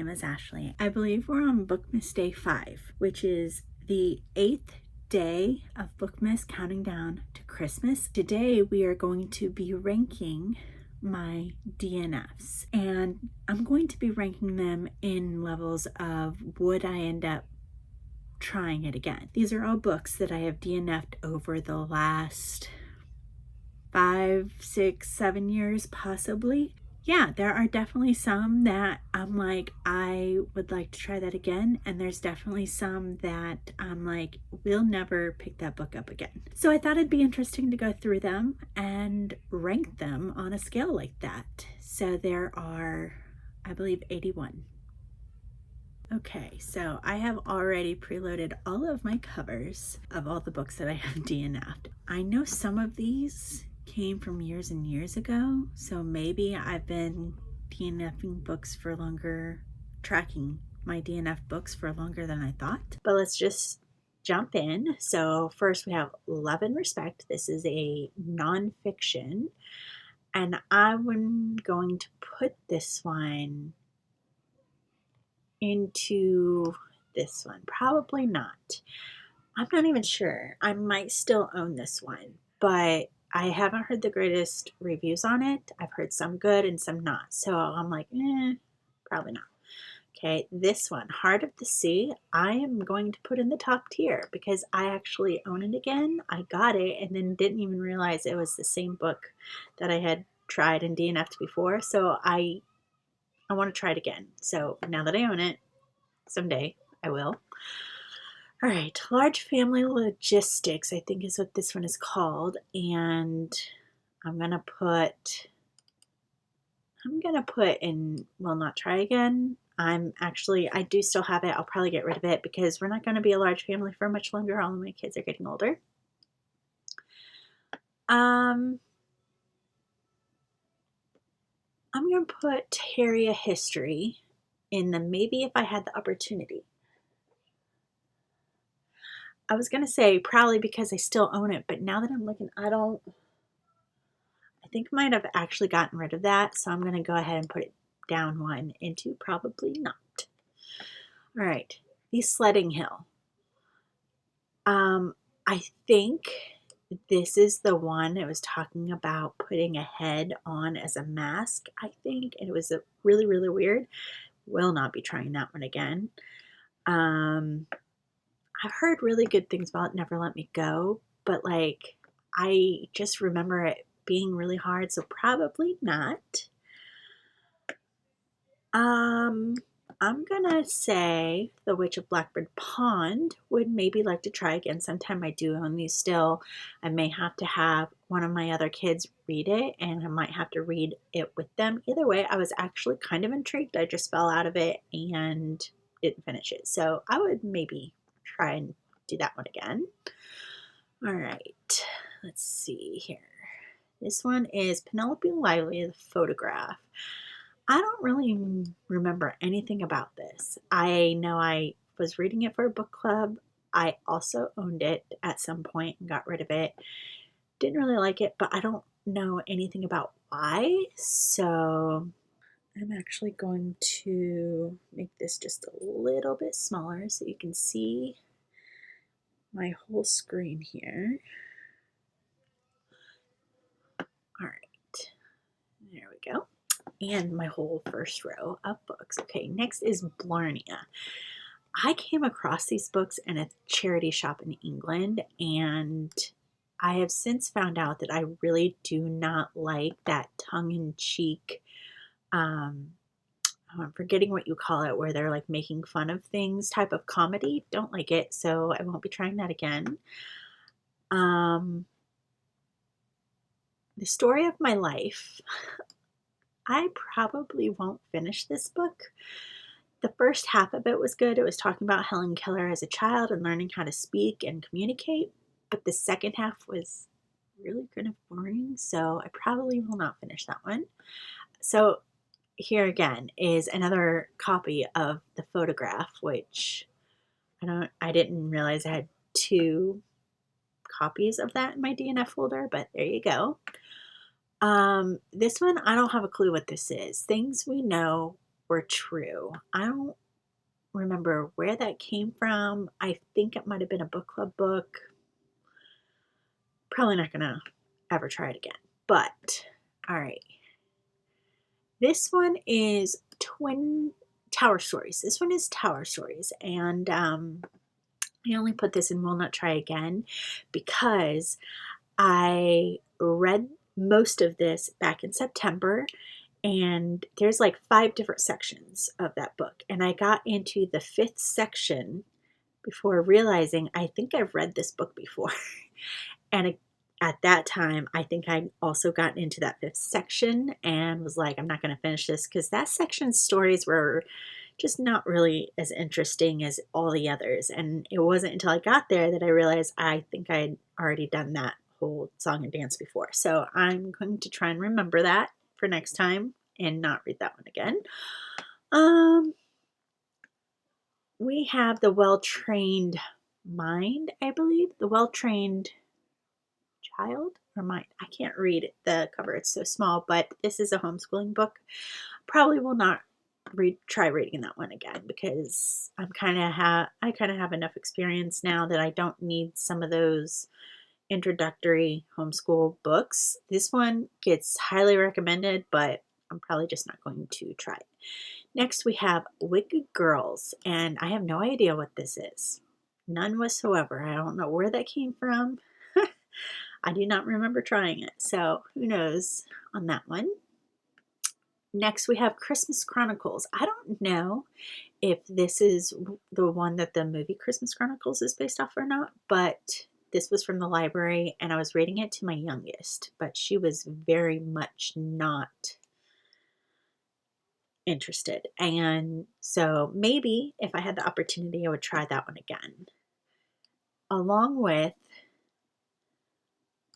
name is Ashley. I believe we're on Bookmas Day 5, which is the 8th day of Bookmas, counting down to Christmas. Today we are going to be ranking my DNFs, and I'm going to be ranking them in levels of would I end up trying it again. These are all books that I have DNF'd over the last 5, 6, 7 years possibly. Yeah, there are definitely some that I'm like, I would like to try that again. And there's definitely some that I'm like, we'll never pick that book up again. So I thought it'd be interesting to go through them and rank them on a scale like that. So there are, I believe, 81. Okay, so I have already preloaded all of my covers of all the books that I have DNF'd. I know some of these came from years and years ago, so maybe I've been DNFing books for longer, tracking my DNF books for longer than I thought. But let's just jump in. So first we have Love and Respect. This is a nonfiction, and I'm going to put this one into this one. Probably not. I'm not even sure. I might still own this one, but I haven't heard the greatest reviews on it. I've heard some good and some not. So I'm like, probably not. Okay, this one, Heart of the Sea, I am going to put in the top tier because I actually own it again. I got it and then didn't even realize it was the same book that I had tried and DNF'd before. So I want to try it again. So now that I own it, someday I will. All right, Large Family Logistics, I think is what this one is called. And I'm going to put in, will not try again. I do still have it. I'll probably get rid of it because we're not going to be a large family for much longer. All of my kids are getting older. I'm going to put Terry a History in the maybe if I had the opportunity. I was going to say probably because I still own it, but now that I'm looking, I think I might have actually gotten rid of that. So I'm going to go ahead and put it down one into probably not. All right, The Sledding Hill. I think this is the one that was talking about putting a head on as a mask, I think. And it was a really, really weird. Will not be trying that one again. I've heard really good things about Never Let Me Go, but like I just remember it being really hard, so probably not. I'm gonna say The Witch of Blackbird Pond. Would maybe like to try again sometime. I do own these still. I may have to have one of my other kids read it, and I might have to read it with them. Either way, I was actually kind of intrigued. I just fell out of it and didn't finish it, so I would maybe try and do that one again. All right, let's see here. This one is Penelope Lively, The Photograph. I don't really remember anything about this. I know I was reading it for a book club. I also owned it at some point and got rid of it. Didn't really like it, but I don't know anything about why. So I'm actually going to make this just a little bit smaller so you can see my whole screen here. All right, there we go. And my whole first row of books. Okay, next is Blarnea. I came across these books in a charity shop in England, and I have since found out that I really do not like that tongue-in-cheek, I'm forgetting what you call it, where they're like making fun of things type of comedy. Don't like it, so I won't be trying that again. The Story of My Life. I probably won't finish this book. The first half of it was good. It was talking about Helen Keller as a child and learning how to speak and communicate. But the second half was really kind of boring, so I probably will not finish that one. So here again is another copy of The Photograph, which I didn't realize I had 2 copies of that in my DNF folder, but there you go. This one, I don't have a clue what this is. Things We Know were true. I don't remember where that came from. I think it might have been a book club book. Probably not gonna ever try it again. But, all right. This one is Twin Tower Stories. This one is Tower Stories. And I only put this in Will Not Try Again because I read most of this back in September, and there's like 5 different sections of that book. And I got into the 5th section before realizing I think I've read this book before. And at that time, I think I'd also gotten into that 5th section and was like, I'm not going to finish this because that section's stories were just not really as interesting as all the others. And it wasn't until I got there that I realized I think I'd already done that whole song and dance before. So I'm going to try and remember that for next time and not read that one again. We have The Well-Trained Mind, I believe. The Well-Trained Child or Mind. I can't read it. The cover, it's so small, but this is a homeschooling book. Probably will not try reading that one again because I kind of have enough experience now that I don't need some of those introductory homeschool books. This one gets highly recommended, but I'm probably just not going to try it. Next, we have Wicked Girls, and I have no idea what this is. None whatsoever. I don't know where that came from. I do not remember trying it, so who knows on that one. Next, we have Christmas Chronicles. I don't know if this is the one that the movie Christmas Chronicles is based off or not, but this was from the library, and I was reading it to my youngest, but she was very much not interested. And so maybe if I had the opportunity, I would try that one again. Along with,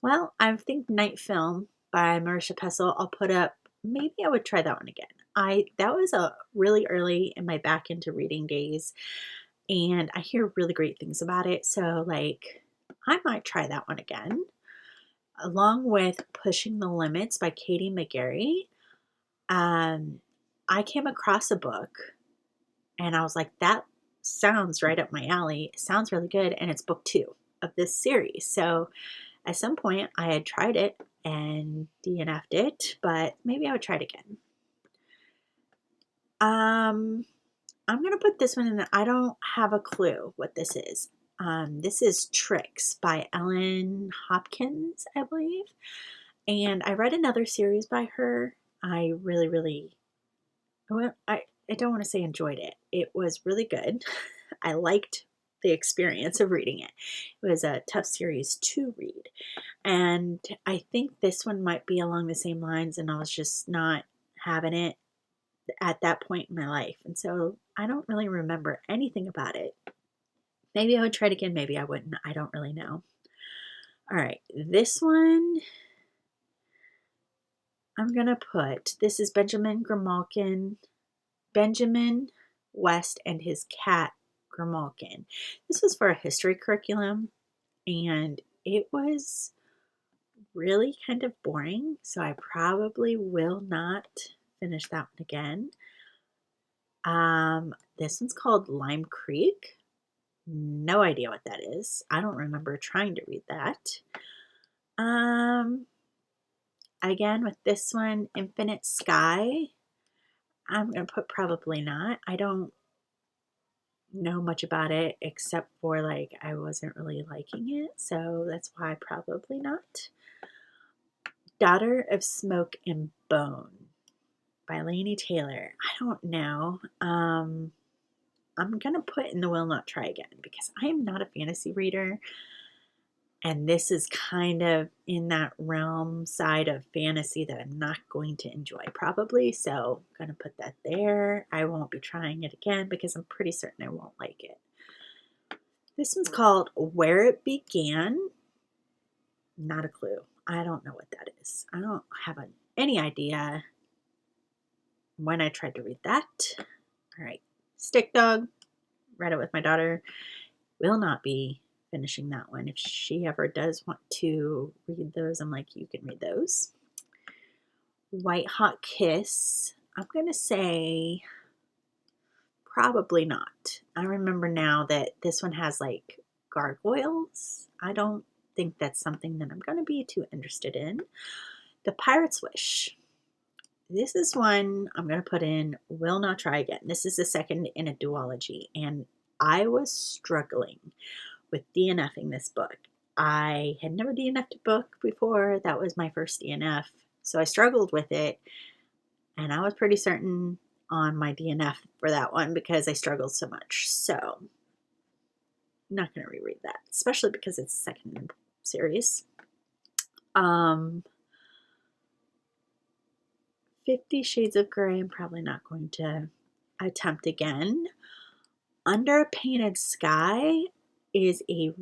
well, I think Night Film by Marisha Pessel, I'll put up. Maybe I would try that one again. That was a really early in my back into reading days, and I hear really great things about it. So like, I might try that one again. Along with Pushing the Limits by Katie McGarry. I came across a book and I was like, that sounds right up my alley. It sounds really good. And it's book 2 of this series. So at some point I had tried it and DNF'd it, but maybe I would try it again. I'm going to put this one in. I don't have a clue what this is. This is Tricks by Ellen Hopkins, I believe. And I read another series by her. I don't want to say enjoyed it. It was really good. I liked the experience of reading it. It was a tough series to read. And I think this one might be along the same lines, and I was just not having it at that point in my life. And so I don't really remember anything about it. Maybe I would try it again. Maybe I wouldn't. I don't really know. All right. This one, I'm going to put, this is Benjamin West and his cat Grimalkin. This was for a history curriculum, and it was really kind of boring, so I probably will not finish that one again. This one's called Lime Creek. No idea what that is. I don't remember trying to read that. Again, with this one, Infinite Sky, I'm going to put probably not. I don't know much about it except for like I wasn't really liking it, so that's why probably not. Daughter of Smoke and Bone by Laini Taylor. I don't know. I'm going to put in the Will Not Try Again because I am not a fantasy reader. And this is kind of in that realm side of fantasy that I'm not going to enjoy probably. So I'm going to put that there. I won't be trying it again because I'm pretty certain I won't like it. This one's called Where It Began. Not a clue. I don't know what that is. I don't have any idea when I tried to read that. All right. Stick Dog. Read it with my daughter. Will not be finishing that one. If she ever does want to read those, I'm like, you can read those. White Hot Kiss. I'm going to say probably not. I remember now that this one has like gargoyles. I don't think that's something that I'm going to be too interested in. The Pirate's Wish. This is one I'm going to put in will not try again. This is the second in a duology, and I was struggling with DNFing this book. I had never DNF'd a book before. That was my first DNF, so I struggled with it, and I was pretty certain on my DNF for that one because I struggled so much. So I'm not going to reread that, especially because it's second in the series. 50 Shades of Grey, I'm probably not going to attempt again. Under a Painted Sky is a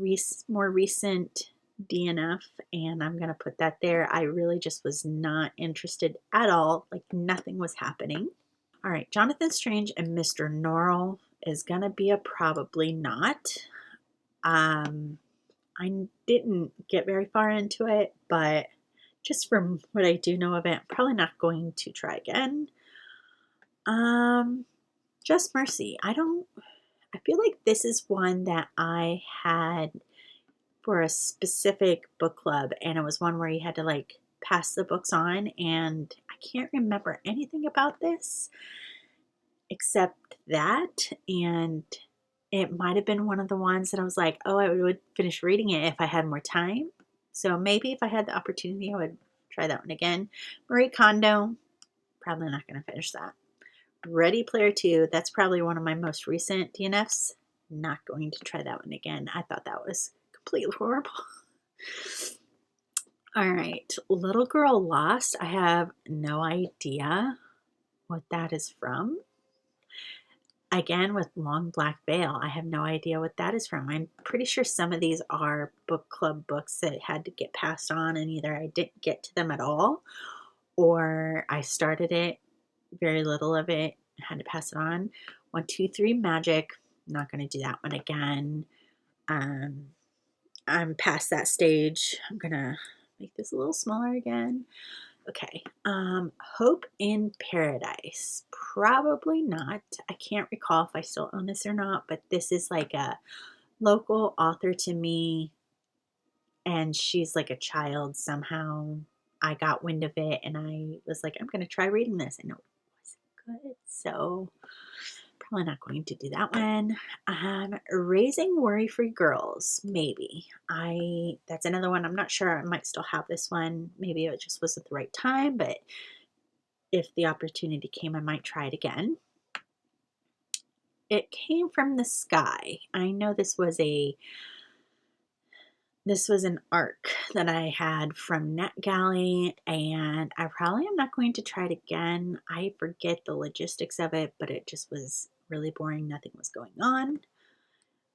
more recent DNF, and I'm going to put that there. I really just was not interested at all. Like, nothing was happening. All right, Jonathan Strange and Mr. Norrell is going to be a probably not. I didn't get very far into it, but just from what I do know of it, I'm probably not going to try again. Just Mercy. I feel like this is one that I had for a specific book club, and it was one where you had to like pass the books on, and I can't remember anything about this except that, and it might have been one of the ones that I was like, oh, I would finish reading it if I had more time. So maybe if I had the opportunity, I would try that one again. Marie Kondo, probably not going to finish that. Ready Player 2, that's probably one of my most recent DNFs. Not going to try that one again. I thought that was completely horrible. All right, Little Girl Lost. I have no idea what that is from. Again, with Long Black Veil, I have no idea what that is from. I'm pretty sure some of these are book club books that had to get passed on, and either I didn't get to them at all, or I started it, very little of it, had to pass it on. 1, 2, 3 Magic. Not going to do that one again. I'm past that stage. I'm going to make this a little smaller again. Okay, Hope in Paradise. Probably not. I can't recall if I still own this or not, but this is like a local author to me, and she's like a child somehow. I got wind of it, and I was like, I'm going to try reading this, and it wasn't good, so probably not going to do that one. Raising Worry-Free Girls, maybe. That's another one. I'm not sure. I might still have this one. Maybe it just wasn't the right time, but if the opportunity came, I might try it again. It Came from the Sky. I know this was an arc that I had from NetGalley, and I probably am not going to try it again. I forget the logistics of it, but it just was really boring. Nothing was going on.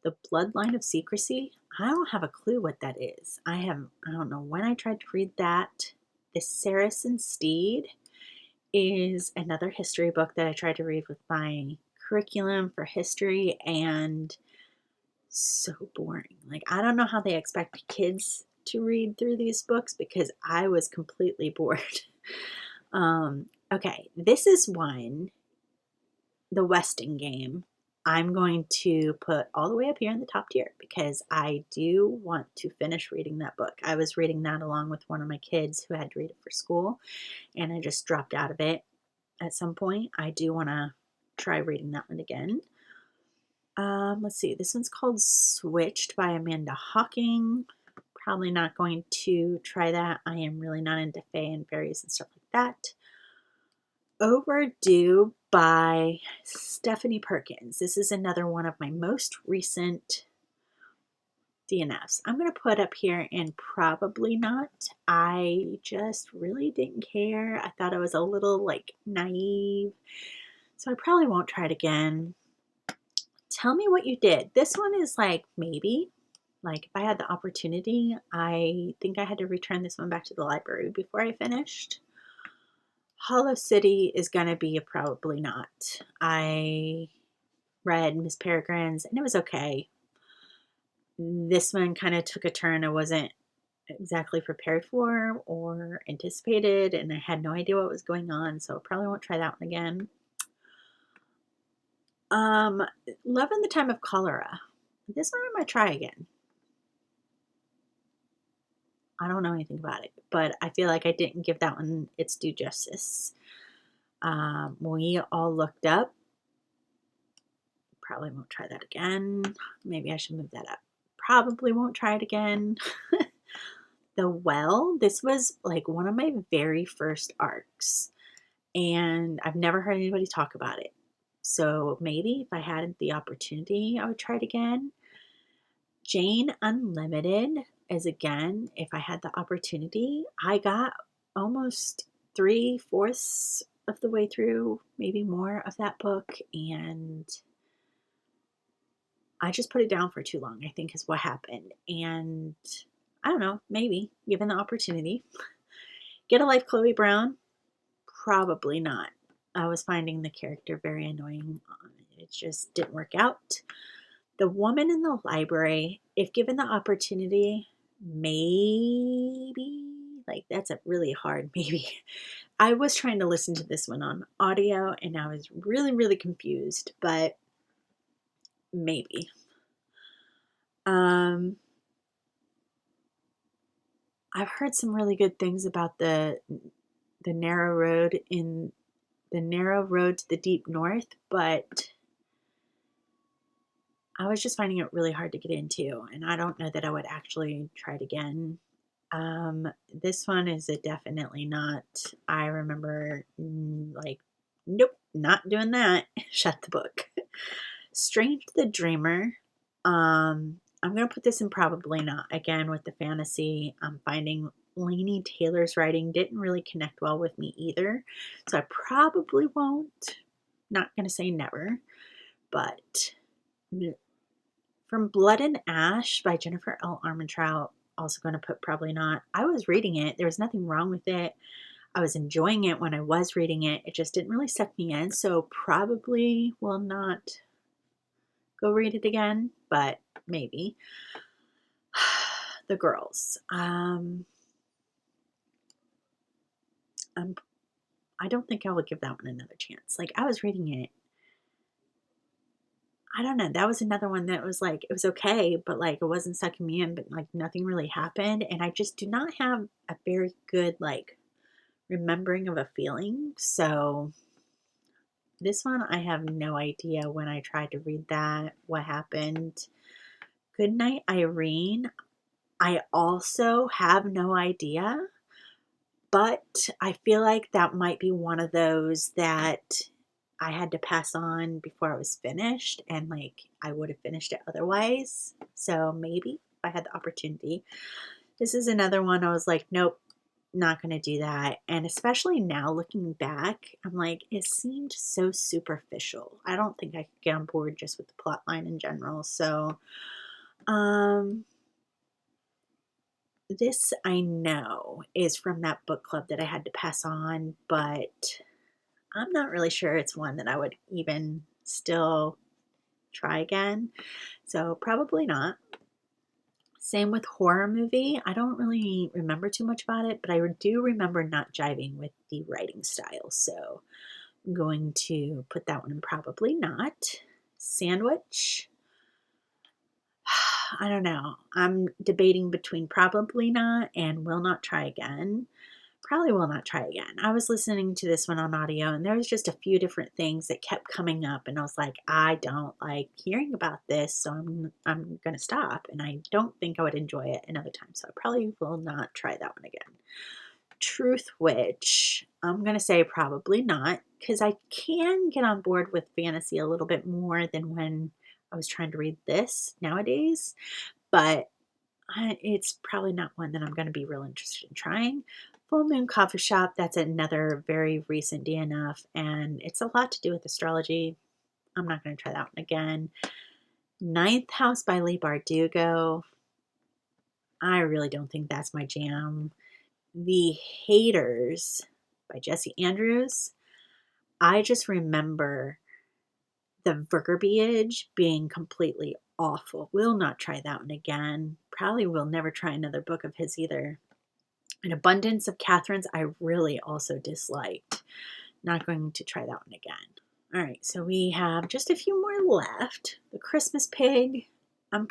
The Bloodline of Secrecy. I don't have a clue what that is. I don't know when I tried to read that. The Saracen Steed is another history book that I tried to read with my curriculum for history, and so boring. Like, I don't know how they expect kids to read through these books because I was completely bored. Okay, this is one, The Westing Game. I'm going to put all the way up here in the top tier because I do want to finish reading that book. I was reading that along with one of my kids who had to read it for school, and I just dropped out of it at some point. I do want to try reading that one again. Let's see. This one's called Switched by Amanda Hawking. Probably not going to try that. I am really not into fae and fairies and stuff like that. Overdue by Stephanie Perkins. This is another one of my most recent DNFs. I'm going to put up here and probably not. I just really didn't care. I thought I was a little like naive. So I probably won't try it again. Tell Me What You Did. This one is like maybe. Like if I had the opportunity, I think I had to return this one back to the library before I finished. Hollow City is going to be a probably not. I read Miss Peregrine's and it was okay. This one kind of took a turn I wasn't exactly prepared for or anticipated, and I had no idea what was going on, so I probably won't try that one again. Love in the Time of Cholera. This one I might try again. I don't know anything about it, but I feel like I didn't give that one its due justice. We All Looked Up. Probably won't try that again. Maybe I should move that up. Probably won't try it again. The Well, this was like one of my very first arcs, and I've never heard anybody talk about it. So maybe if I had the opportunity, I would try it again. Jane Unlimited is, again, if I had the opportunity. I got almost 3/4 of the way through, maybe more of that book, and I just put it down for too long, I think is what happened. And I don't know, maybe given the opportunity. Get a Life, Chloe Brown? Probably not. I was finding the character very annoying. It just didn't work out. The Woman in the Library, if given the opportunity, maybe. Like, that's a really hard maybe. I was trying to listen to this one on audio, and I was really, really confused, but maybe. I've heard some really good things about the narrow road to the deep north, but I was just finding it really hard to get into, and I don't know that I would actually try it again. This one is a definitely not. I remember like, nope, not doing that. Shut the book. Strange the Dreamer. I'm going to put this in probably not. Again, with the fantasy, I'm finding Laini Taylor's writing didn't really connect well with me either. So I probably won't. Not going to say never. But From Blood and Ash by Jennifer L. Armentrout, also going to put probably not. I was reading it. There was nothing wrong with it. I was enjoying it when I was reading it. It just didn't really suck me in. So probably will not go read it again, but maybe. The Girls. I don't think I would give that one another chance. Like, I was reading it. I don't know. That was another one that was like, it was okay, but like it wasn't sucking me in, but like nothing really happened. And I just do not have a very good like remembering of a feeling. So this one, I have no idea when I tried to read that, what happened. Goodnight, Irene. I also have no idea, but I feel like that might be one of those that I had to pass on before I was finished, and like I would have finished it otherwise. So maybe if I had the opportunity. This is another one I was like, nope, not going to do that. And especially now looking back, I'm like, it seemed so superficial. I don't think I could get on board just with the plot line in general. So this I know is from that book club that I had to pass on, but I'm not really sure it's one that I would even still try again. So probably not. Same with Horror Movie. I don't really remember too much about it, but I do remember not jiving with the writing style. So I'm going to put that one in probably not. Sandwich. I don't know. I'm debating between probably not and will not try again. Probably will not try again. I was listening to this one on audio, and there was just a few different things that kept coming up, and I was like, I don't like hearing about this, so I'm going to stop, and I don't think I would enjoy it another time, so I probably will not try that one again. Truth Witch, I'm going to say probably not, because I can get on board with fantasy a little bit more than when I was trying to read this nowadays, but it's probably not one that I'm going to be real interested in trying. Full Moon Coffee Shop, that's another very recent DNF, and it's a lot to do with astrology. I'm not going to try that one again. Ninth House by Leigh Bardugo. I really don't think that's my jam. The Haters by Jessie Andrews. I just remember the verbiage being completely awful. Will not try that one again. Probably will never try another book of his either. An Abundance of Catherine's I really also disliked. Not going to try that one again. All right, so we have just a few more left. The Christmas Pig. I'm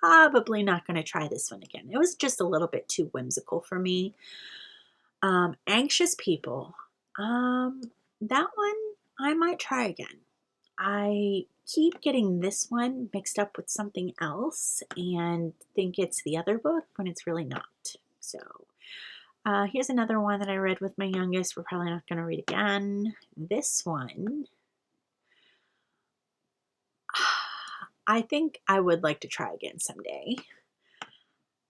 probably not going to try this one again. It was just a little bit too whimsical for me. Anxious People. That one I might try again. I keep getting this one mixed up with something else and think it's the other book when it's really not. So here's another one that I read with my youngest. We're probably not going to read again. This one, I think I would like to try again someday.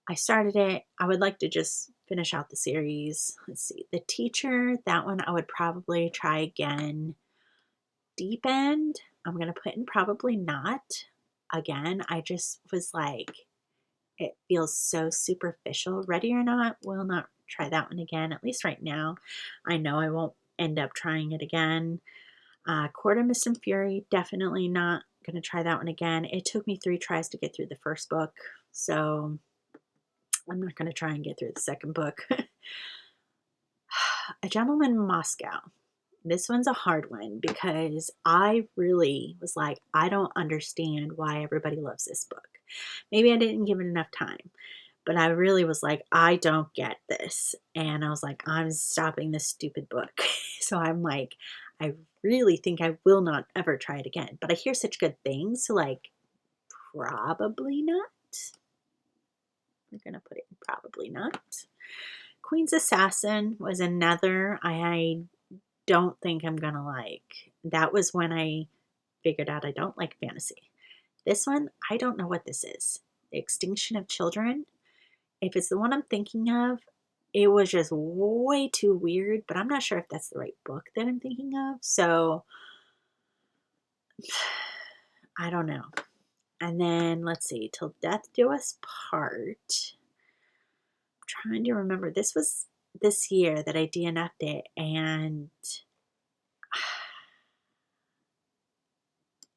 I started it. I would like to just finish out the series. Let's see. The Teacher, that one I would probably try again. Deep End, I'm going to put in probably not again. I just was like, it feels so superficial. Ready or Not, will not try that one again, at least right now. I know I won't end up trying it again. Court of Mist and Fury, definitely not going to try that one again. It took me 3 tries to get through the first book, so I'm not going to try and get through the second book. A Gentleman in Moscow. This one's a hard one because I really was like, I don't understand why everybody loves this book. Maybe I didn't give it enough time, but I really was like, I don't get this. And I was like, I'm stopping this stupid book. So I'm like, I really think I will not ever try it again. But I hear such good things, so like, probably not. We're going to put it in probably not. Queen's Assassin was another I don't think I'm going to like. That was when I figured out I don't like fantasy. This one, I don't know what this is. The Extinction of Children. If it's the one I'm thinking of, it was just way too weird, but I'm not sure if that's the right book that I'm thinking of. So, I don't know. And then, let's see, Till Death Do Us Part. I'm trying to remember. This was this year that I DNF'd it, and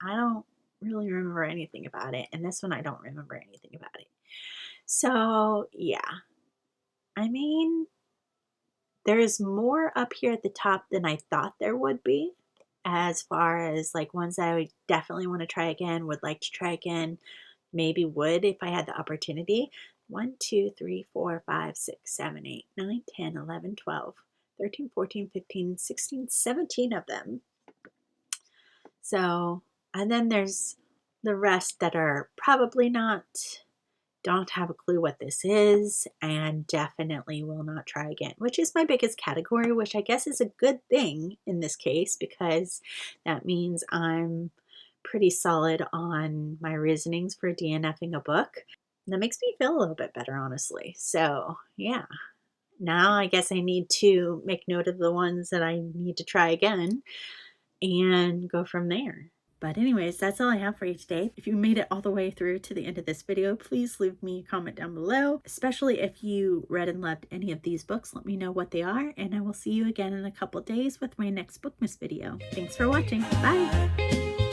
I don't really remember anything about it. And this one, I don't remember anything about it. So, yeah. I mean, there's more up here at the top than I thought there would be, as far as like ones that I would definitely want to try again, would like to try again, maybe would if I had the opportunity. 1, 2, 3, 4, 5, 6, 7, 8, 9, 10, 11, 12, 13, 14, 15, 16, 17 of them. So, and then there's the rest that are probably not, don't have a clue what this is, and definitely will not try again, which is my biggest category, which I guess is a good thing in this case, because that means I'm pretty solid on my reasonings for DNFing a book. That makes me feel a little bit better, honestly. So, yeah. Now I guess I need to make note of the ones that I need to try again and go from there. But anyways, that's all I have for you today. If you made it all the way through to the end of this video, please leave me a comment down below. Especially if you read and loved any of these books, let me know what they are, and I will see you again in a couple days with my next Bookmas video. Thanks for watching. Bye!